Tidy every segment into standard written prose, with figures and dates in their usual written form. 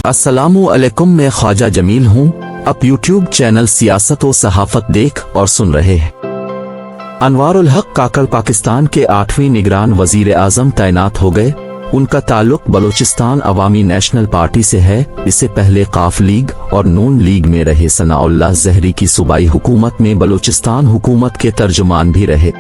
अस्सलामु अलैकुम, मैं ख्वाजा जमील हूँ। आप यूट्यूब चैनल सियासत व सहाफत देख और सुन रहे हैं। अनवारुल हक काकड़ पाकिस्तान के 8वें निगरान वजीर आजम तैनात हो गए। उनका ताल्लुक बलूचिस्तान अवामी नेशनल पार्टी से है। इससे पहले काफ लीग और नून लीग में रहे। सनाउल्लाह ज़हरी की सूबाई हुकूमत में बलूचिस्तान हुकूमत के तर्जुमान भी रहे।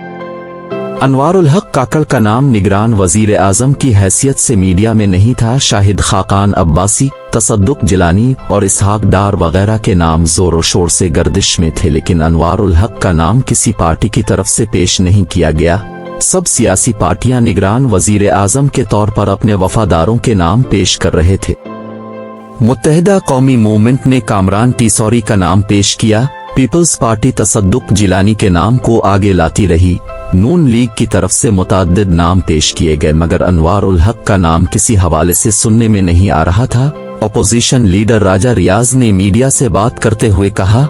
अनवारुल हक काकड़ का नाम निगरान वजीर आजम की हैसियत से मीडिया में नहीं था। शाहिद खाकान अब्बासी, तसद्दुक जिलानी और इसहाक डार वगैरह के नाम जोर शोर से गर्दिश में थे, लेकिन अनवारुल हक का नाम किसी पार्टी की तरफ से पेश नहीं किया गया। सब सियासी पार्टियां निगरान वजीर आजम के तौर पर अपने वफादारों के नाम पेश कर रहे थे। मुत्तहिदा कौमी मूवमेंट ने कामरान टीसौरी का नाम पेश किया। पीपल्स पार्टी तसद्दुक जिलानी के नाम को आगे लाती रही। नून लीग की तरफ से मुतअद्दिद नाम पेश किए गए, मगर अनवारुल हक का नाम किसी हवाले से सुनने में नहीं आ रहा था। अपोजिशन लीडर राजा रियाज ने मीडिया से बात करते हुए कहा,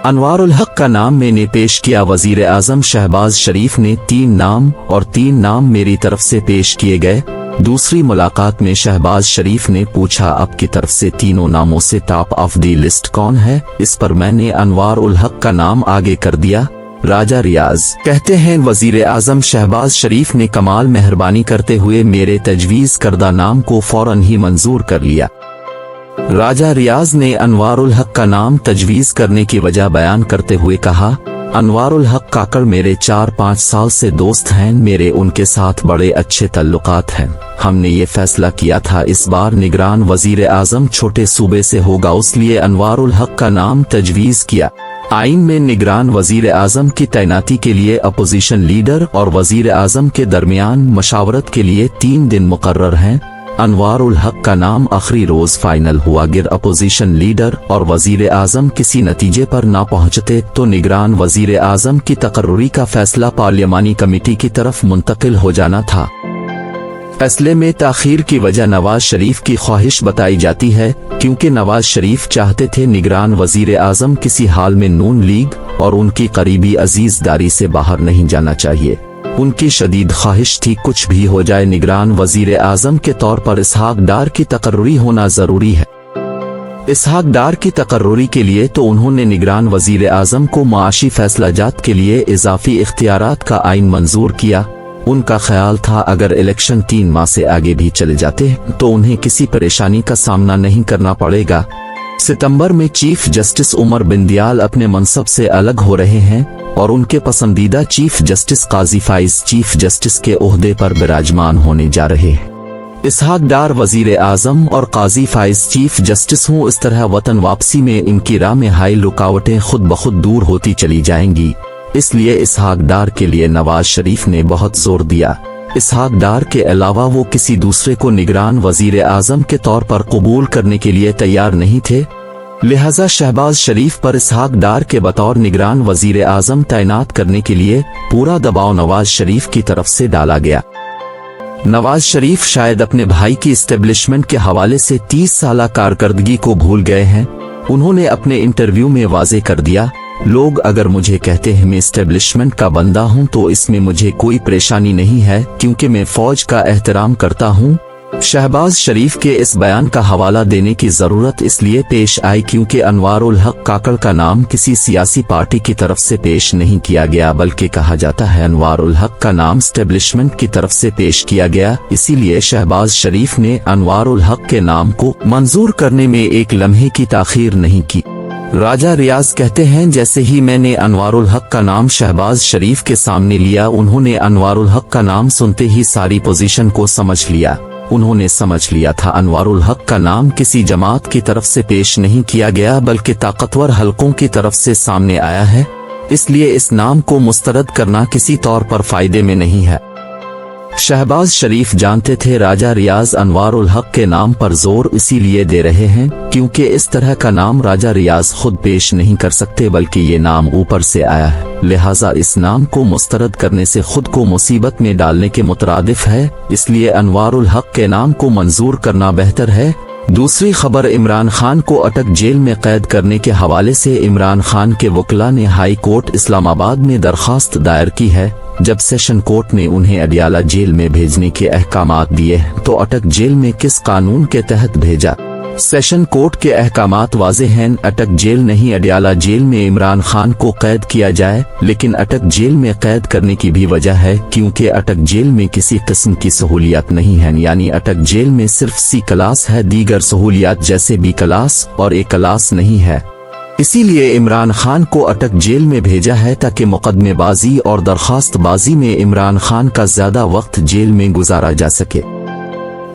अनवारुल हक का नाम मैंने पेश किया। वजीर आजम शहबाज शरीफ ने 3 नाम और 3 नाम मेरी तरफ से पेश किए गए। दूसरी मुलाकात में शहबाज शरीफ ने पूछा, आपकी तरफ से तीनों नामों से टॉप ऑफ दी लिस्ट कौन है? इस पर मैंने अनवारुल हक का नाम आगे कर दिया। राजा रियाज कहते हैं, वजीर आजम शहबाज शरीफ ने कमाल मेहरबानी करते हुए मेरे तजवीज करदा नाम को फौरन ही मंजूर कर लिया। राजा रियाज ने अनवारुल हक का नाम तजवीज करने की वजह बयान करते हुए कहा, अनवारुल हक काकड़ मेरे 4-5 साल से दोस्त हैं। मेरे उनके साथ बड़े अच्छे तल्लुकात हैं। हमने ये फैसला किया था इस बार निगरान वजीर आजम छोटे सूबे से होगा, इसलिए अनवारुल हक का नाम तजवीज किया। आइन में निगरान वजीर आजम की तैनाती के लिए अपोजिशन लीडर और वजीर आजम के दरमियान मशावरत के लिए 3 दिन मुकर्रर हैं। अनवारुल हक का नाम आखिरी रोज फाइनल हुआ। गिर अपोजिशन लीडर और वजीर आजम किसी नतीजे पर ना पहुंचते तो निगरान वजीर आजम की तकर्रुरी का फैसला पार्लियामानी कमेटी की तरफ मुंतकिल हो जाना था। फैसले में ताखीर की वजह नवाज शरीफ की ख्वाहिश बताई जाती है, क्योंकि नवाज शरीफ चाहते थे निगरान वजीर आजम किसी हाल में नून लीग और उनकी करीबी अजीजदारी से बाहर नहीं जाना चाहिए। उनकी शदीद ख्वाहिश थी कुछ भी हो जाए निगरान वजीर आजम के तौर पर इसहाक डार की तकर्रुरी होना जरूरी है। इसहाक डार की तकर्रुरी के लिए तो उन्होंने निगरान वजीर आजम को माशी फैसला जात के लिए इजाफी इख्तियारात का आइन मंजूर किया। उनका ख्याल था अगर इलेक्शन 3 माह से आगे भी चले जाते तो उन्हें किसी परेशानी का सामना नहीं करना पड़ेगा। सितंबर में चीफ जस्टिस उमर बिन दियाल अपने मनसब से अलग हो रहे हैं और उनके पसंदीदा चीफ जस्टिस काजी फाइज चीफ जस्टिस के ओहदे पर विराजमान होने जा रहे हैं। इसहाक डार वजीर आजम और काजी फाइज चीफ जस्टिस हों। इस तरह वतन वापसी में इनकी राह में हाई रुकावटें खुद ब खुद दूर होती चली जाएंगी। इसलिए इसहाक डार के लिए नवाज शरीफ ने बहुत जोर दिया। इसहाक डार के अलावा वो किसी दूसरे को निगरान वजीर आजम के तौर पर कबूल करने के लिए तैयार नहीं थे। लिहाजा शहबाज शरीफ पर इसहाक डार के बतौर निगरान वजीर आजम तैनात करने के लिए पूरा दबाव नवाज शरीफ की तरफ से डाला गया। नवाज शरीफ शायद अपने भाई की इस्टेब्लिशमेंट के हवाले से 30 साला कारकर्दगी को भूल गए हैं। उन्होंने अपने इंटरव्यू में वाजे कर दिया, लोग अगर मुझे कहते हैं मैं इस्टेब्लिशमेंट का बंदा हूं तो इसमें मुझे कोई परेशानी नहीं है, क्योंकि मैं फौज का एहतराम करता हूं। शहबाज शरीफ के इस बयान का हवाला देने की जरूरत इसलिए पेश आई क्योंकि अनवारुल हक काकड़ का नाम किसी सियासी पार्टी की तरफ से पेश नहीं किया गया, बल्कि कहा जाता है अनवारुल हक का नाम इस्टेब्लिशमेंट की तरफ से पेश किया गया। इसीलिए शहबाज शरीफ ने अनवारुल हक के नाम को मंजूर करने में एक लम्हे की ताखीर नहीं की। राजा रियाज कहते हैं, जैसे ही मैंने अनवारुल हक का नाम शहबाज शरीफ के सामने लिया, उन्होंने अनवारुल हक का नाम सुनते ही सारी पोजीशन को समझ लिया। उन्होंने समझ लिया था अनवारुल हक का नाम किसी जमात की तरफ से पेश नहीं किया गया, बल्कि ताकतवर हलकों की तरफ से सामने आया है। इसलिए इस नाम को मुस्तरद करना किसी तौर पर फायदे में नहीं है। शहबाज शरीफ जानते थे राजा रियाज अनवारुल हक के नाम पर जोर इसीलिए दे रहे हैं क्योंकि इस तरह का नाम राजा रियाज खुद पेश नहीं कर सकते, बल्कि ये नाम ऊपर से आया है। लिहाजा इस नाम को मुस्तरद करने से खुद को मुसीबत में डालने के मुतरादिफ है। इसलिए अनवारुल हक के नाम को मंजूर करना बेहतर है। दूसरी खबर, इमरान खान को अटक जेल में कैद करने के हवाले से इमरान खान के वकील ने हाई कोर्ट इस्लामाबाद में दरखास्त दायर की है। जब सेशन कोर्ट ने उन्हें अडियाला जेल में भेजने के अहकामात दिए तो अटक जेल में किस कानून के तहत भेजा, सेशन कोर्ट के अहकामात वाज़ेह हैं। अटक जेल नहीं, अडयाला जेल में इमरान खान को कैद किया जाए, लेकिन अटक जेल में कैद करने की भी वजह है क्योंकि अटक जेल में किसी किस्म की सहूलियत नहीं है, यानी अटक जेल में सिर्फ सी क्लास है, दीगर सहूलियत जैसे बी क्लास और ए क्लास नहीं है। इसीलिए इमरान खान को अटक जेल में भेजा है ताकि मुकदमेबाजी और दरखास्तबाजी में इमरान खान का ज्यादा वक्त जेल में गुजारा जा सके।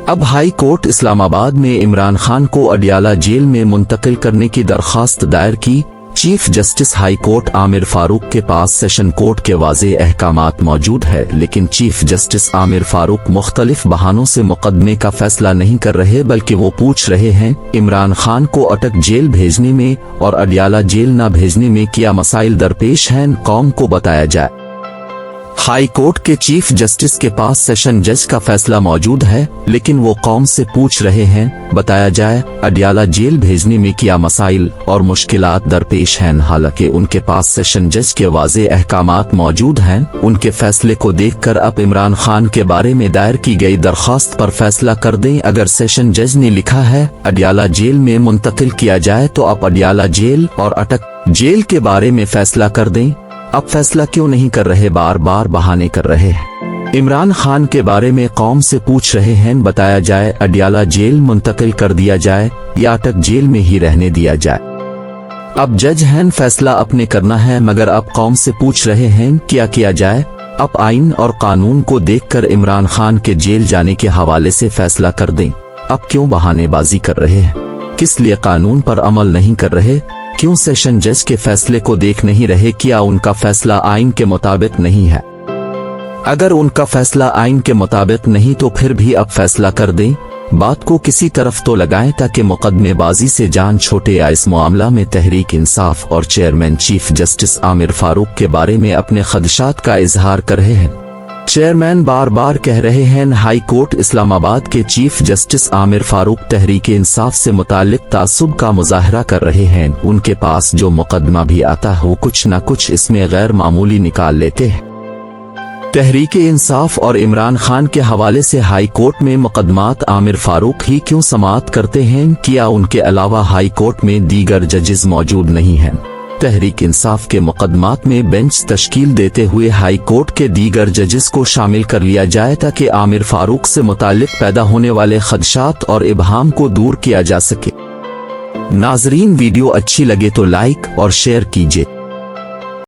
अब हाई कोर्ट इस्लामाबाद में इमरान खान को अडयाला जेल में मुंतकिल करने की दरखास्त दायर की। Chief justice high court Aamir Farooq के पास सेशन कोर्ट के वाज़े अहकामात मौजूद है, लेकिन चीफ जस्टिस आमिर फारूक मुख्तलिफ बहानों से मुकदमे का फैसला नहीं कर रहे, बल्कि वो पूछ रहे हैं इमरान खान को अटक जेल भेजने में और अडयाला जेल न भेजने में क्या मसाइल दरपेश हैं, कौम को बताया जाए। हाई कोर्ट के चीफ जस्टिस के पास सेशन जज का फैसला मौजूद है, लेकिन वो कौम से पूछ रहे हैं बताया जाए अडयाला जेल भेजने में क्या मसाइल और मुश्किलात दरपेश हैं। हालांकि उनके पास सेशन जज के वाज़े अहकामात मौजूद हैं, उनके फैसले को देखकर अब इमरान खान के बारे में दायर की गई दरखास्त पर फैसला कर दें। अगर सेशन जज ने लिखा है अडयाला जेल में मुंतकिल किया जाए तो अब अडयाला जेल और अटक जेल के बारे में फैसला कर दें। अब फैसला क्यों नहीं कर रहे, बार बार बहाने कर रहे हैं। इमरान खान के बारे में कौम से पूछ रहे हैं बताया जाए अडयाला जेल मुंतकिल कर दिया जाए या अटक जेल में ही रहने दिया जाए। अब जज हैं, फैसला अपने करना है, मगर अब कौम से पूछ रहे हैं क्या किया जाए। अब आइन और कानून को देखकर इमरान खान के जेल जाने के हवाले से फैसला कर दें। अब क्यों बहानेबाजी कर रहे हैं, किस लिए कानून पर अमल नहीं कर रहे, क्यों सेशन जज के फैसले को देख नहीं रहे, क्या उनका फैसला आइन के मुताबिक नहीं है। अगर उनका फैसला आइन के मुताबिक नहीं तो फिर भी अब फैसला कर दें, बात को किसी तरफ तो लगाएं ताकि मुकदमेबाजी से जान छोटे। या इस मामला में तहरीक इंसाफ और chairman chief justice Aamir Farooq के बारे में अपने खदशात का इजहार कर रहे हैं। चेयरमैन बार बार कह रहे हैं हाई कोर्ट इस्लामाबाद के चीफ जस्टिस आमिर फारूक तहरीक इंसाफ से मुताल्लिक तासुब का मुजाहरा कर रहे हैं। उनके पास जो मुकदमा भी आता हो कुछ न कुछ इसमें गैर मामूली निकाल लेते हैं। तहरीक इंसाफ और इमरान खान के हवाले से हाई कोर्ट में मुकदमात आमिर फारूक ही क्यों समाअत करते हैं, क्या उनके अलावा हाई कोर्ट में दीगर जजेस मौजूद नहीं हैं। तहरीक इंसाफ के मुकदमात में बेंच तश्कील देते हुए हाई कोर्ट के दीगर जजेस को शामिल कर लिया जाए ताकि आमिर फारूक से मुताल्लिक पैदा होने वाले खदशात और इबहाम को दूर किया जा सके। नाजरीन, वीडियो अच्छी लगे तो लाइक और शेयर कीजिए।